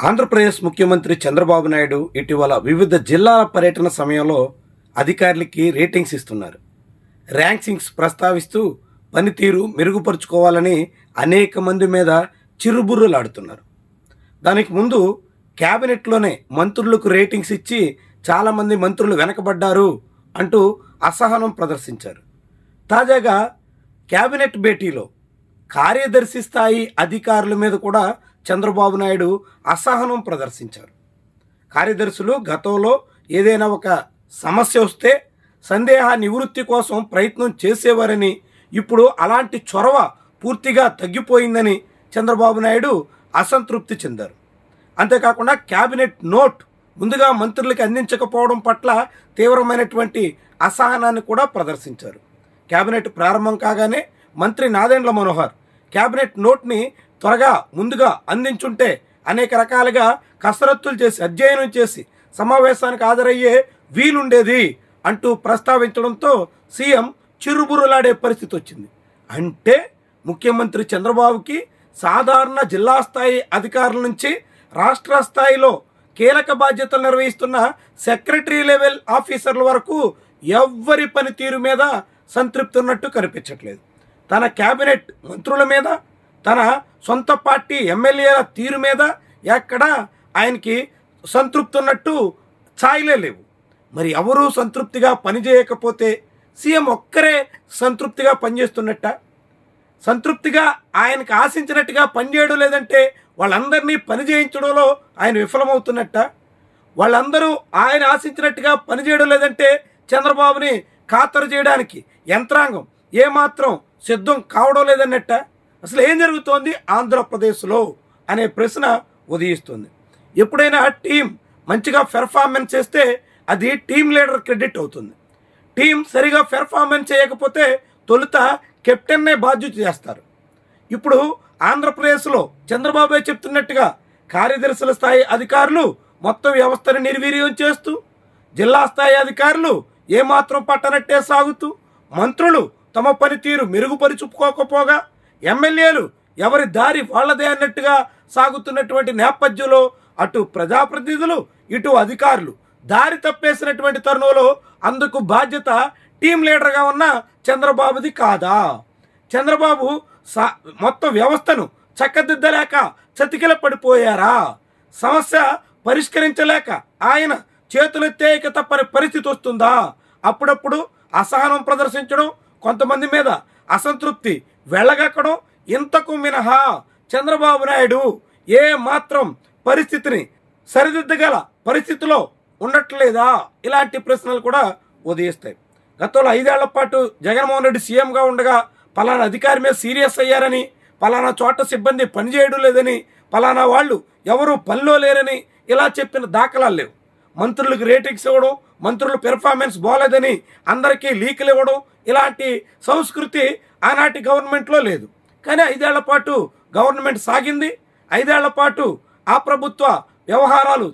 ఆంధ్రప్రదేశ్ ముఖ్యమంత్రి చంద్రబాబు నాయుడు ఇటీవల వివిధ జిల్లాల పర్యటన సమయంలో అధికారులకి రేటింగ్స్ ఇస్తున్నారు. ర్యాంకింగ్స్ ప్రస్తావిస్తూ పనితీరు మెరుగుపరుచుకోవాలని అనేక మంది మీద చిరుబుర్రులాడుతున్నారు. దానికి ముందు క్యాబినెట్లోనే మంత్రులకు రేటింగ్స్ ఇచ్చి చాలామంది మంత్రులు వెనకబడ్డారు అంటూ అసహనం ప్రదర్శించారు. తాజాగా క్యాబినెట్ భేటీలో కార్యదర్శి స్థాయి అధికారుల మీద కూడా చంద్రబాబు నాయుడు అసహనం ప్రదర్శించారు. కార్యదర్శులు గతంలో ఏదైనా ఒక సమస్య వస్తే సందేహ నివృత్తి కోసం ప్రయత్నం చేసేవారని, ఇప్పుడు అలాంటి చొరవ పూర్తిగా తగ్గిపోయిందని చంద్రబాబు నాయుడు అసంతృప్తి చెందారు. అంతేకాకుండా క్యాబినెట్ నోట్ ముందుగా మంత్రులకి అందించకపోవడం పట్ల తీవ్రమైనటువంటి అసహనాన్ని కూడా ప్రదర్శించారు. క్యాబినెట్ ప్రారంభం కాగానే మంత్రి నాదెండ్ల మనోహర్ క్యాబినెట్ నోట్ని త్వరగా ముందుగా అందించుంటే అనేక రకాలుగా కసరత్తులు చేసి అధ్యయనం చేసి సమావేశానికి హాజరయ్యే వీలుండేది అంటూ ప్రస్తావించడంతో సీఎం చిరుబుర్రులాడే పరిస్థితి వచ్చింది. అంటే ముఖ్యమంత్రి చంద్రబాబుకి సాధారణ జిల్లా స్థాయి అధికారుల నుంచి రాష్ట్ర స్థాయిలో కీలక బాధ్యతలు నిర్వహిస్తున్న సెక్రటరీ లెవెల్ ఆఫీసర్ల వరకు ఎవ్వరి పనితీరు మీద సంతృప్తి ఉన్నట్టు కనిపించట్లేదు. తన క్యాబినెట్ మంత్రుల మీద, తన సొంత పార్టీ ఎమ్మెల్యేల తీరు మీద ఎక్కడా ఆయనకి సంతృప్తి ఉన్నట్టు ఛాయలే లేవు. మరి ఎవరూ సంతృప్తిగా పనిచేయకపోతే సీఎం ఒక్కరే సంతృప్తిగా పనిచేస్తున్నట్ట? సంతృప్తిగా ఆయనకు ఆశించినట్టుగా పనిచేయడం లేదంటే వాళ్ళందరినీ పని చేయించడంలో ఆయన విఫలమవుతున్నట్ట? వాళ్ళందరూ ఆయన ఆశించినట్టుగా పనిచేయడం లేదంటే చంద్రబాబుని ఖాతరు చేయడానికి యంత్రాంగం ఏమాత్రం సిద్ధం కావడం లేదన్నట్ట? అసలు ఏం జరుగుతోంది ఆంధ్రప్రదేశ్లో అనే ప్రశ్న ఉదయిస్తుంది. ఎప్పుడైనా టీం మంచిగా పెర్ఫార్మెన్స్ చేస్తే అది టీం లీడర్ క్రెడిట్ అవుతుంది. టీం సరిగా పెర్ఫార్మెన్స్ చేయకపోతే తొలుత కెప్టెన్నే బాధ్యత చేస్తారు. ఇప్పుడు ఆంధ్రప్రదేశ్లో చంద్రబాబే చెప్తున్నట్టుగా కార్యదర్శుల స్థాయి అధికారులు మొత్తం వ్యవస్థను నిర్వీర్యం చేస్తూ, జిల్లా స్థాయి అధికారులు ఏమాత్రం పట్టనట్టే సాగుతూ, మంత్రులు తమ పనితీరు మెరుగుపరుచుకోకపోగా, ఎమ్మెల్యేలు ఎవరి దారి వాళ్ళదే అన్నట్టుగా సాగుతున్నటువంటి నేపథ్యంలో అటు ప్రజాప్రతినిధులు ఇటు అధికారులు దారి తప్పేసినటువంటి తరుణంలో అందుకు బాధ్యత టీం లీడర్గా ఉన్న చంద్రబాబుది కాదా? చంద్రబాబు మొత్తం వ్యవస్థను చక్కదిద్దలేక చతికిల పడిపోయారా? సమస్య పరిష్కరించలేక ఆయన చేతులెత్తే ఇక తప్పని పరిస్థితి వస్తుందా? అప్పుడప్పుడు అసహనం ప్రదర్శించడం, కొంతమంది మీద అసంతృప్తి వెళ్ళగక్కడం, ఇంతకు మినహా చంద్రబాబు నాయుడు ఏ మాత్రం పరిస్థితిని సరిదిద్దగల పరిస్థితిలో ఉండట్లేదా? ఇలాంటి ప్రశ్నలు కూడా ఉదయిస్తాయి. గతంలో 5 ఏళ్ల పాటు జగన్మోహన్ రెడ్డి సీఎంగా ఉండగా పలానా అధికారి మీద సీరియస్ అయ్యారని, పలానా చోట సిబ్బంది పనిచేయడం లేదని, పలానా వాళ్ళు ఎవరు పనిలో లేరని ఇలా చెప్పిన దాఖలాలు లేవు. మంత్రులకు రేటింగ్స్ ఇవ్వడం, మంత్రుల పెర్ఫార్మెన్స్ బాగోలేదని అందరికీ లీకులు ఇవ్వడం, ఇలాంటి సంస్కృతి ఆనాటి గవర్నమెంట్లో లేదు. కానీ 5 ఏళ్ల పాటు గవర్నమెంట్ సాగింది. 5 ఏళ్ల పాటు ఆ ప్రభుత్వ వ్యవహారాలు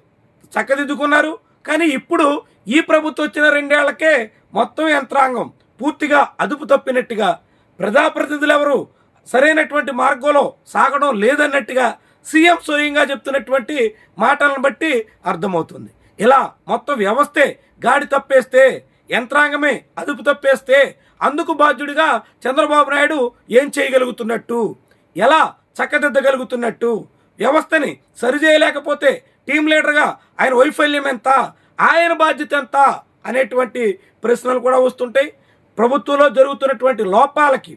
చక్కదిద్దుకున్నారు. కానీ ఇప్పుడు ఈ ప్రభుత్వం వచ్చిన 2 ఏళ్లకే మొత్తం యంత్రాంగం పూర్తిగా అదుపు తప్పినట్టుగా, ప్రజాప్రతినిధులు ఎవరు సరైనటువంటి మార్గంలో సాగడం లేదన్నట్టుగా సీఎం స్వయంగా చెప్తున్నటువంటి మాటలను బట్టి అర్థమవుతుంది. ఇలా మొత్తం వ్యవస్థే గాడి తప్పేస్తే, యంత్రాంగమే అదుపు తప్పేస్తే అందుకు బాధ్యుడిగా చంద్రబాబు నాయుడు ఏం చేయగలుగుతున్నట్టు, ఎలా చక్కదిద్దగలుగుతున్నట్టు, వ్యవస్థని సరిచేయలేకపోతే టీం లీడర్గా ఆయన వైఫల్యం ఎంత, ఆయన బాధ్యత ఎంత అనేటువంటి ప్రశ్నలు కూడా వస్తుంటాయి. ప్రభుత్వంలో జరుగుతున్నటువంటి లోపాలకి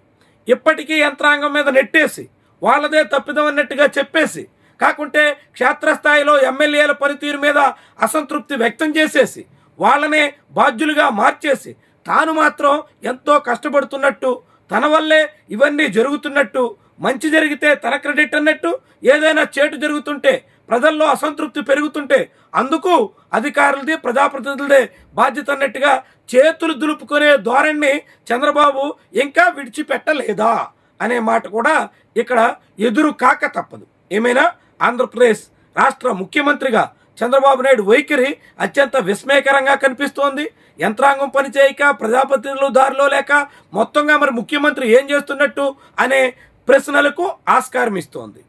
ఇప్పటికీ యంత్రాంగం మీద నెట్టేసి వాళ్ళదే తప్పిదం అన్నట్టుగా చెప్పేసి, కాకుంటే క్షేత్రస్థాయిలో ఎమ్మెల్యేల పనితీరు మీద అసంతృప్తి వ్యక్తం చేసేసి వాళ్ళనే బాధ్యులుగా మార్చేసి తాను మాత్రం ఎంతో కష్టపడుతున్నట్టు, తన వల్లే ఇవన్నీ జరుగుతున్నట్టు, మంచి జరిగితే తన క్రెడిట్ అన్నట్టు, ఏదైనా చేటు జరుగుతుంటే ప్రజల్లో అసంతృప్తి పెరుగుతుంటే అందుకు అధికారులది ప్రజాప్రతినిధులదే బాధ్యత అన్నట్టుగా చేతులు దులుపుకునే ధోరణిని చంద్రబాబు ఇంకా విడిచిపెట్టలేదా అనే మాట కూడా ఇక్కడ ఎదురు కాక తప్పదు. ఏమైనా ఆంధ్రప్రదేశ్ రాష్ట్ర ముఖ్యమంత్రిగా చంద్రబాబు నాయుడు వైఖరి అత్యంత విస్మయకరంగా కనిపిస్తోంది. యంత్రాంగం పనిచేయక, ప్రజాప్రతినిధులు దారిలో లేక మొత్తంగా మరి ముఖ్యమంత్రి ఏం చేస్తున్నట్టు అనే ప్రశ్నలకు ఆస్కారం ఇస్తోంది.